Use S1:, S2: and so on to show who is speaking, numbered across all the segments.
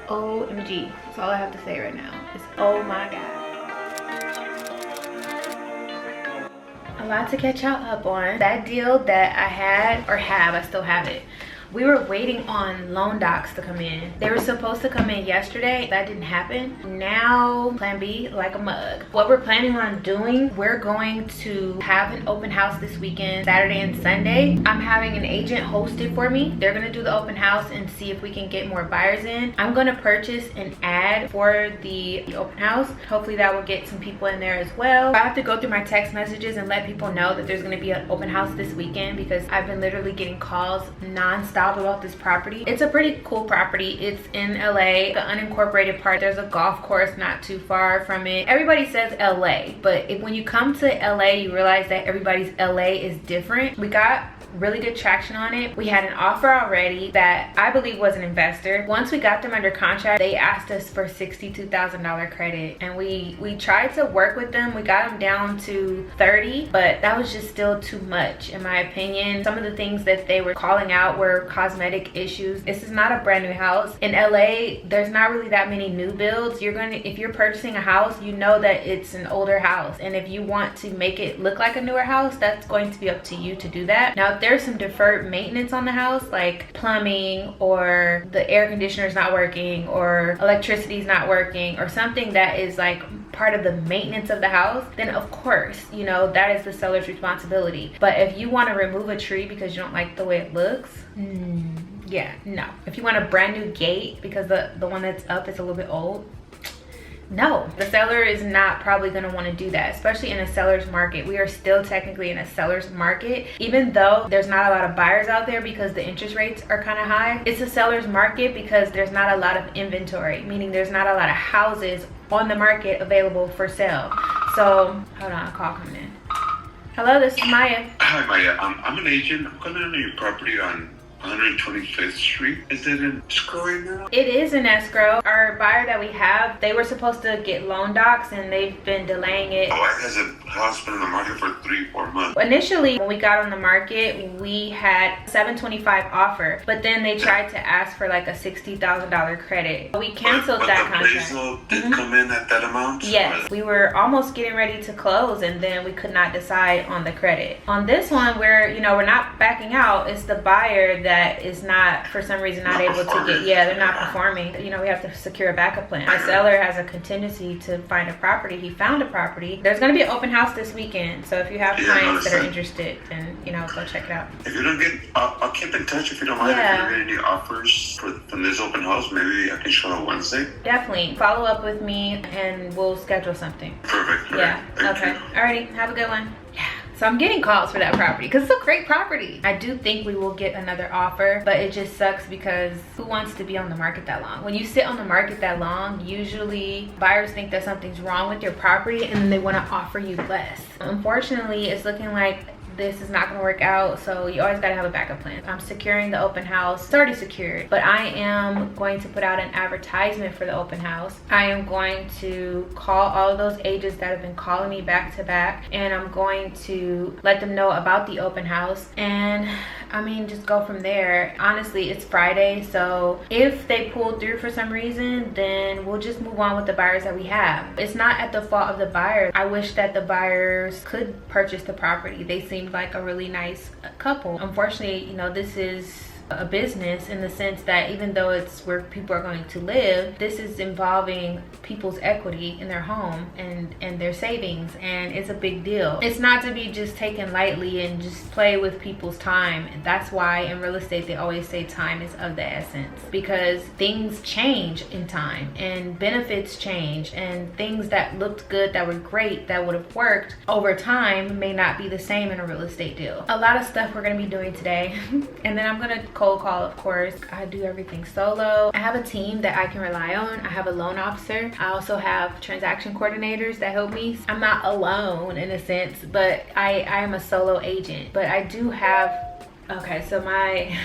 S1: OMG. That's all I have to say right now. Is oh my God. A lot to catch y'all up on. That deal that I had, or have, I still have it. We were waiting on loan docs to come in. They were supposed to come in yesterday. That didn't happen. Now, plan B like a mug. What we're planning on doing, we're going to have an open house this weekend, Saturday and Sunday. I'm having an agent host it for me. They're gonna do the open house and see if we can get more buyers in. I'm gonna purchase an ad for the open house. Hopefully that will get some people in there as well. I have to go through my text messages and let people know that there's gonna be an open house this weekend, because I've been literally getting calls non-stop about this property. It's a pretty cool property. It's in LA, the unincorporated part. There's a golf course not too far from it. Everybody says LA, but when you come to LA, you realize that everybody's LA is different. We got really good traction on it. We had an offer already that I believe was an investor. Once we got them under contract, they asked us for $62,000 credit, and we tried to work with them. We got them down to 30, but that was just still too much in my opinion. Some of the things that they were calling out were cosmetic issues. This is not a brand new house. In LA, there's not really that many new builds. If you're purchasing a house, you know that it's an older house, and if you want to make it look like a newer house, that's going to be up to you to do that. Now, if there's some deferred maintenance on the house, like plumbing, or the air conditioner is not working, or electricity is not working, or something that is like part of the maintenance of the house, then of course, you know, that is the seller's responsibility. But if you want to remove a tree because you don't like the way it looks, yeah, no. If you want a brand new gate because the one that's up is a little bit old, no, the seller is not probably going to want to do that, especially in a seller's market. We are still technically in a seller's market, even though there's not a lot of buyers out there because the interest rates are kind of high. It's a seller's market because there's not a lot of inventory, meaning there's not a lot of houses on the market available for sale. So hold on, a call coming in. Hello, this is Maya.
S2: Hi Maya, I'm an agent. I'm coming into your property on 125th Street. Is it in escrow right now?
S1: It is in escrow. Our buyer that we have, they were supposed to get loan docs and they've been delaying it.
S2: Why has a house been on the market for 3-4 months?
S1: Initially, when we got on the market, we had $725 offer, but then they tried to ask for like a $60,000 credit. We canceled that contract.
S2: But the appraisal did come in at that amount?
S1: Yes, we were almost getting ready to close, and then we could not decide on the credit. On this one, we're not backing out. It's the buyer that is not, for some reason, not able to get, they're not performing. We have to secure a backup plan. My seller has a contingency to find a property. He found a property. There's going to be an open house this weekend, so if you have clients that are interested, then go check it out.
S2: If you don't get, I'll keep in touch if you don't mind. If you don't get any offers from this open house, maybe I can show up Wednesday.
S1: Definitely follow up with me and we'll schedule something.
S2: Perfect.
S1: Yeah. Okay. Alrighty. Have a good one. Yeah. So I'm getting calls for that property because it's a great property. I do think we will get another offer, but it just sucks because who wants to be on the market that long? When you sit on the market that long, usually buyers think that something's wrong with your property and then they want to offer you less. Unfortunately, it's looking like this is not going to work out, so you always got to have a backup plan. I'm securing the open house. It's already secured, but I am going to put out an advertisement for the open house. I am going to call all of those agents that have been calling me back to back, and I'm going to let them know about the open house, and just go from there. Honestly, it's Friday, so if they pull through for some reason, then we'll just move on with the buyers that we have. It's not at the fault of the buyer. I wish that the buyers could purchase the property. They seemed like a really nice couple. Unfortunately, this is a business in the sense that even though it's where people are going to live, this is involving people's equity in their home and their savings, and it's a big deal. It's not to be just taken lightly and just play with people's time. And that's why in real estate they always say time is of the essence, because things change in time and benefits change, and things that looked good, that were great, that would have worked over time may not be the same in a real estate deal. A lot of stuff we're going to be doing today and then I'm going to cold call, of course. I do everything solo. I have a team that I can rely on. I have a loan officer. I also have transaction coordinators that help me. I'm not alone in a sense, but I am a solo agent. But I do have, okay, so my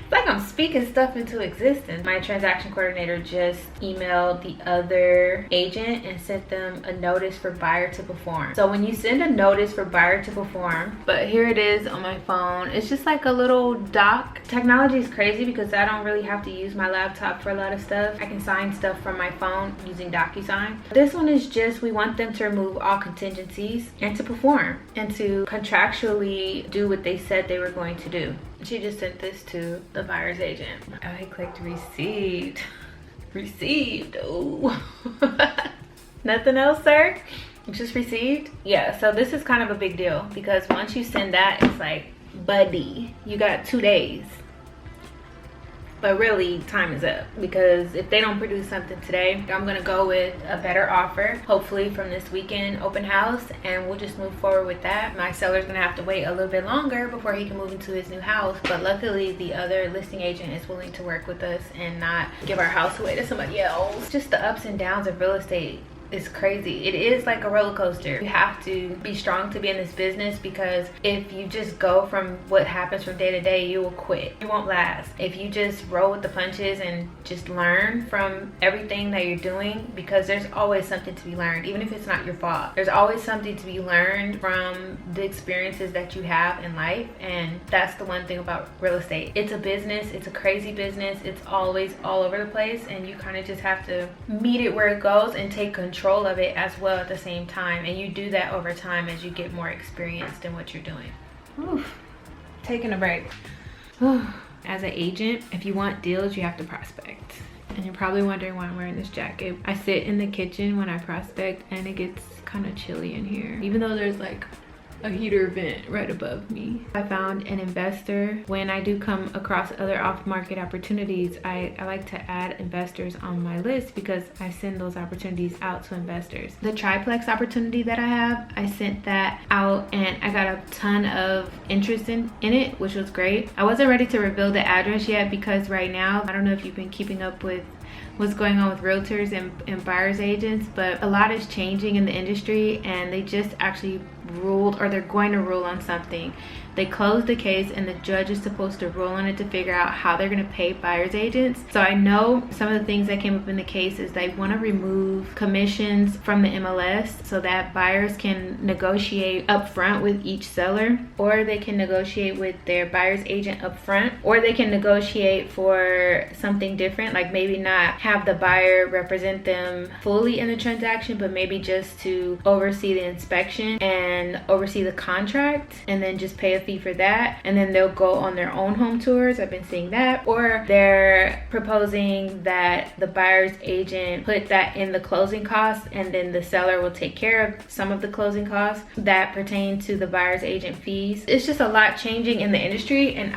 S1: It's like I'm speaking stuff into existence. My transaction coordinator just emailed the other agent and sent them a notice for buyer to perform. So when you send a notice for buyer to perform, but here it is on my phone. It's just like a little doc. Technology is crazy because I don't really have to use my laptop for a lot of stuff. I can sign stuff from my phone using DocuSign. This one is just, we want them to remove all contingencies and to perform and to contractually do what they said they were going to do. She just sent this to the buyer's agent. I clicked received. Received. Oh. Nothing else, sir? Just received? Yeah, so this is kind of a big deal because once you send that, it's like, buddy, you got 2 days. But really, time is up because if they don't produce something today, I'm gonna go with a better offer, hopefully from this weekend open house, and we'll just move forward with that. My seller's gonna have to wait a little bit longer before he can move into his new house, but luckily the other listing agent is willing to work with us and not give our house away to somebody else. Just the ups and downs of real estate. It's crazy. It is like a roller coaster. You have to be strong to be in this business because if you just go from what happens from day to day, you will quit. You won't last. If you just roll with the punches and just learn from everything that you're doing, because there's always something to be learned, even if it's not your fault. There's always something to be learned from the experiences that you have in life, and that's the one thing about real estate. It's a business. It's a crazy business. It's always all over the place, and you kind of just have to meet it where it goes and take control of it as well at the same time, and you do that over time as you get more experienced in what you're doing. Oof. Taking a break. As an agent, if you want deals, you have to prospect. And you're probably wondering why I'm wearing this jacket. I sit in the kitchen when I prospect and it gets kind of chilly in here, even though there's like a heater vent right above me. I found an investor. When I do come across other off-market opportunities, I like to add investors on my list because I send those opportunities out to investors. The triplex opportunity that I have, I sent that out and I got a ton of interest in it, which was great. I wasn't ready to reveal the address yet because right now, I don't know if you've been keeping up with what's going on with realtors and buyers agents, but a lot is changing in the industry, and they just actually ruled, or they're going to rule on something. They closed the case and the judge is supposed to rule on it to figure out how they're going to pay buyers agents. So I know some of the things that came up in the case is they want to remove commissions from the MLS so that buyers can negotiate upfront with each seller, or they can negotiate with their buyer's agent upfront, or they can negotiate for something different, like maybe not have the buyer represent them fully in the transaction, but maybe just to oversee the inspection and oversee the contract, and then just pay a fee for that, and then they'll go on their own home tours. I've been seeing that. Or they're proposing that the buyer's agent put that in the closing costs, and then the seller will take care of some of the closing costs that pertain to the buyer's agent fees. It's just a lot changing in the industry, and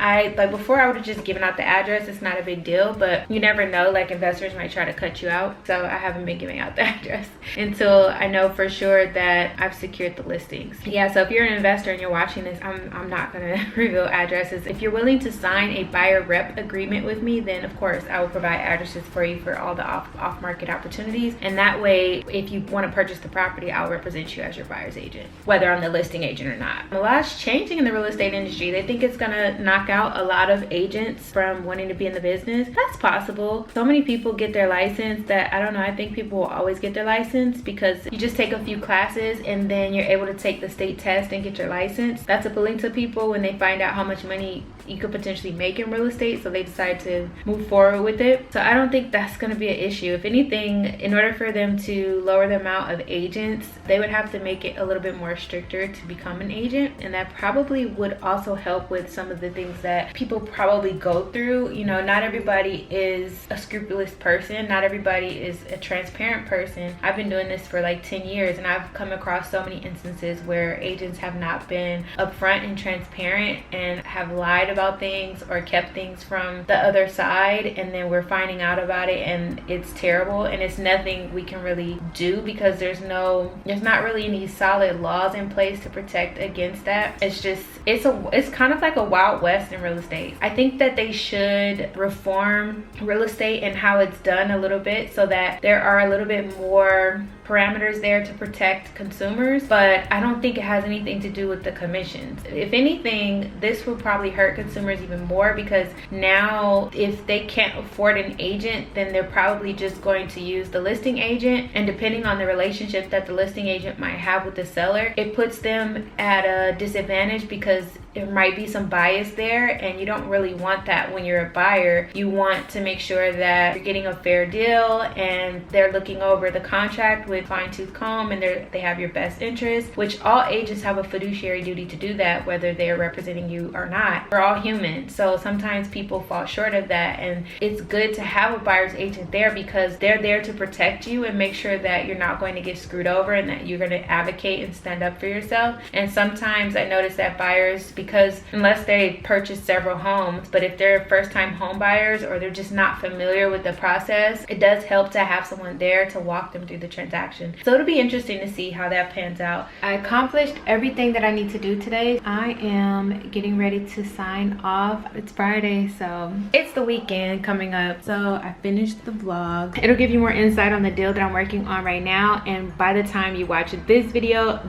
S1: before I would have just given out the address. It's not a big deal, but you never know, like investors might try to cut you out. So I haven't been giving out the address until I know for sure that I've secured the listings. Yeah, so if you're an investor and you're watching this, I'm not gonna reveal addresses. If you're willing to sign a buyer rep agreement with me, then of course I will provide addresses for you for all the off-market opportunities, and that way if you want to purchase the property, I'll represent you as your buyer's agent, whether I'm the listing agent or not. A lot's changing in the real estate industry. They think it's gonna knock out a lot of agents from wanting to be in the business. That's possible. So many people get their license that, I don't know, I think people will always get their license because you just take a few classes and then you're able to take the state test and get your license. That's appealing to people when they find out how much money you could potentially make in real estate, so they decide to move forward with it. So I don't think that's going to be an issue. If anything, in order for them to lower the amount of agents, they would have to make it a little bit more stricter to become an agent, and that probably would also help with some of the things that people probably go through. You know, not everybody is a scrupulous person, not everybody is a transparent person. I've been doing this for like 10 years and I've come across so many instances where agents have not been upfront and transparent and have lied about things or kept things from the other side, and then we're finding out about it and it's terrible, and it's nothing we can really do because there's not really any solid laws in place to protect against that. It's kind of like a wild west in real estate. I think that they should reform real estate and how it's done a little bit so that there are a little bit more parameters there to protect consumers, but I don't think it has anything to do with the commissions. If anything, this will probably hurt consumers even more, because now if they can't afford an agent, then they're probably just going to use the listing agent, and depending on the relationship that the listing agent might have with the seller, it puts them at a disadvantage, because there might be some bias there, and you don't really want that when you're a buyer. You want to make sure that you're getting a fair deal and they're looking over the contract with fine-tooth comb, and they have your best interest, which all agents have a fiduciary duty to do that, whether they're representing you or not. We're all human, so sometimes people fall short of that, and it's good to have a buyer's agent there because they're there to protect you and make sure that you're not going to get screwed over, and that you're going to advocate and stand up for yourself. And sometimes I notice that buyers, because unless they purchase several homes, but if they're first-time home buyers or they're just not familiar with the process, it does help to have someone there to walk them through the transaction. So it'll be interesting to see how that pans out. I accomplished everything that I need to do today. I am getting ready to sign off. It's Friday, so it's the weekend coming up. So I finished the vlog. It'll give you more insight on the deal that I'm working on right now, and by the time you watch this video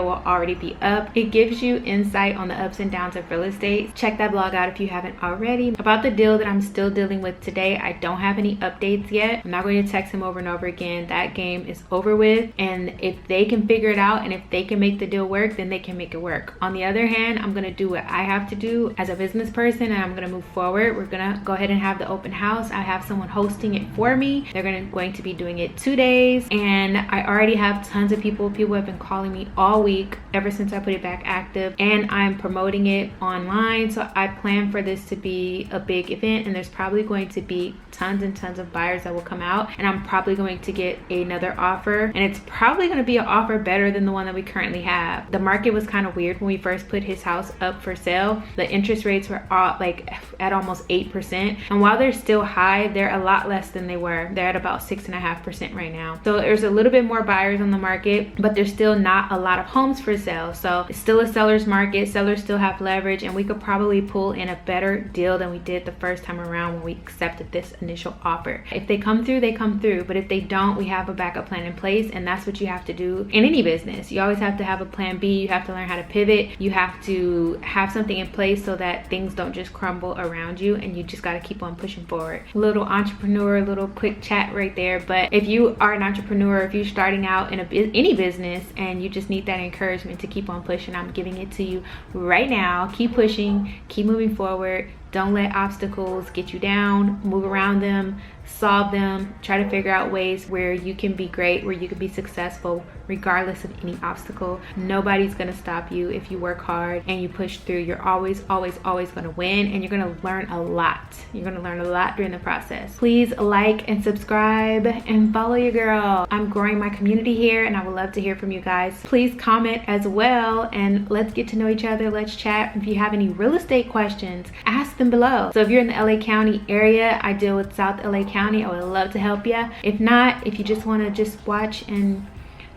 S1: will already be up. It gives you insight on the ups and downs of real estate. Check that blog out if you haven't already. About the deal that I'm still dealing with today, I don't have any updates yet. I'm not going to text him over and over again. That game is over with, and if they can figure it out and if they can make the deal work, then they can make it work. On the other hand, I'm going to do what I have to do as a business person, and I'm going to move forward. We're going to go ahead and have the open house. I have someone hosting it for me. They're going to be doing it 2 days, and I already have tons of people have been calling me all week ever since I put it back active, and I'm promoting it online. So I plan for this to be a big event, and there's probably going to be tons and tons of buyers that will come out, and I'm probably going to get another offer, and it's probably going to be an offer better than the one that we currently have. The market was kind of weird when we first put his house up for sale. The interest rates were all, like at almost 8%, and while they're still high, they're a lot less than they were. They're at about 6.5% right now. So there's a little bit more buyers on the market, but there's still not a lot of homes for sale. So it's still a seller's market. Sellers still have leverage, and we could probably pull in a better deal than we did the first time around when we accepted this initial offer. If they come through, they come through, but if they don't, we have a backup plan in place, and that's what you have to do in any business. You always have to have a plan B. You have to learn how to pivot. You have to have something in place so that things don't just crumble around you, and you just got to keep on pushing forward. Little entrepreneur, little quick chat right there. But if you are an entrepreneur, if you're starting out in any business and you just need that encouragement to keep on pushing, I'm giving it to you right now. Keep pushing, keep moving forward. Don't let obstacles get you down. Move around them, solve them, try to figure out ways where you can be great, where you can be successful regardless of any obstacle. Nobody's gonna stop you if you work hard and you push through. You're always gonna win, and you're gonna learn a lot. You're gonna learn a lot during the process. Please like and subscribe and follow your girl. I'm growing my community here, and I would love to hear from you guys. Please comment as well, and let's get to know each other. Let's chat. If you have any real estate questions, ask them below. So if you're in the LA County area, I deal with South LA County. I would love to help you. If not, if you just want to just watch and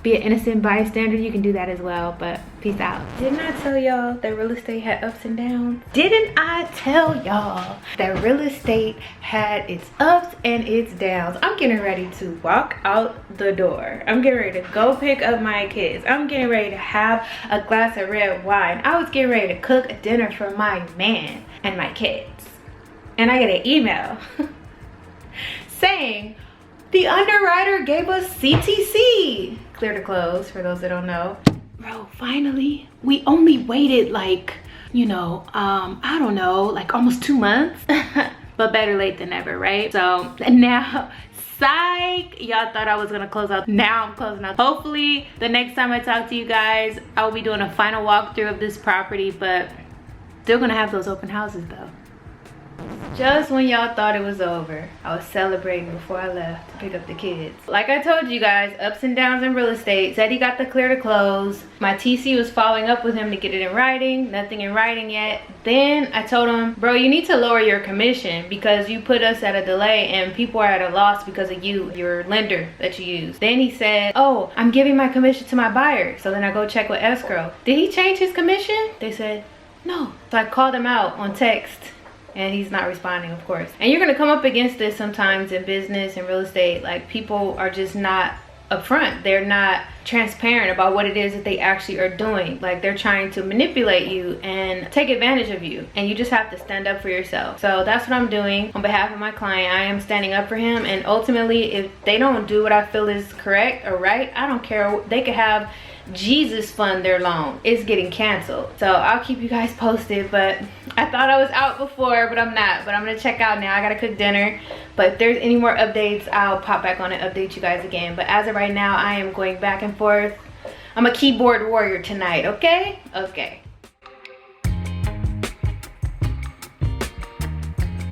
S1: be an innocent bystander, you can do that as well. But peace out. Didn't I tell y'all that real estate had ups and downs? Didn't I tell y'all that real estate had its ups and its downs? I'm getting ready to walk out the door. I'm getting ready to go pick up my kids. I'm getting ready to have a glass of red wine. I was getting ready to cook a dinner for my man and my kids, and I get an email saying the underwriter gave us CTC, clear to close, for those that don't know. Bro, finally, we only waited like, you know, I don't know, like almost 2 months, but better late than never, right? So now, psych, y'all thought I was gonna close out. Now I'm closing out. Hopefully the next time I talk to you guys, I will be doing a final walkthrough of this property, but still gonna have those open houses though. Just when y'all thought it was over, I was celebrating before I left to pick up the kids. Like I told you guys, ups and downs in real estate. Said he got the clear to close. My TC was following up with him to get it in writing. Nothing in writing yet. Then I told him, bro, you need to lower your commission because you put us at a delay and people are at a loss because of you, your lender that you use. Then he said, oh, I'm giving my commission to my buyer. So then I go check with escrow. Did he change his commission? They said, no. So I called him out on text, and he's not responding, of course. And you're gonna come up against this sometimes in business and real estate. Like, people are just not upfront. They're not transparent about what it is that they actually are doing. Like, they're trying to manipulate you and take advantage of you, and you just have to stand up for yourself. So that's what I'm doing on behalf of my client. I am standing up for him, and ultimately, if they don't do what I feel is correct or right, I don't care. They could have Jesus fund their loan. It's getting canceled. So I'll keep you guys posted, but I thought I was out before, but I'm not. But I'm gonna check out now. I gotta cook dinner, but if there's any more updates, I'll pop back on and update you guys again. But as of right now, I am going back and forth. I'm a keyboard warrior tonight. Okay.